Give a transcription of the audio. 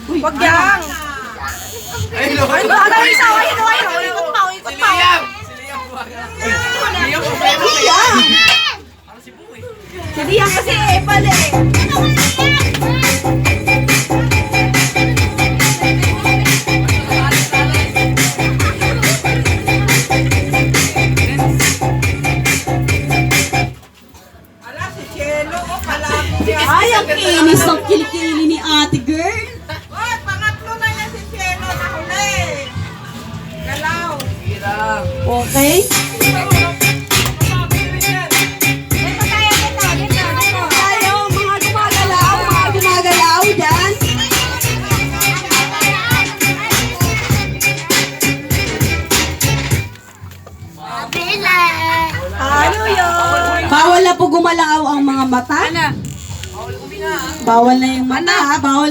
Wag yan. Ay, no. Ay, baka na isa. Ayun, ikot pa, ikot pa. Liam, problema na yan. Ano si Bukoy? Si Liam kasi pala eh. Ay, ang kinis ng kilikili ni ate girl. Hoy, pangatlo na yan si Cielo na huli. Galaw. Okay? Tayo, mga gumagalaw dyan. Ano yun? Bawal na po gumalaw ang mga mata. Ano? Bawal na yung mata, ha? Bawal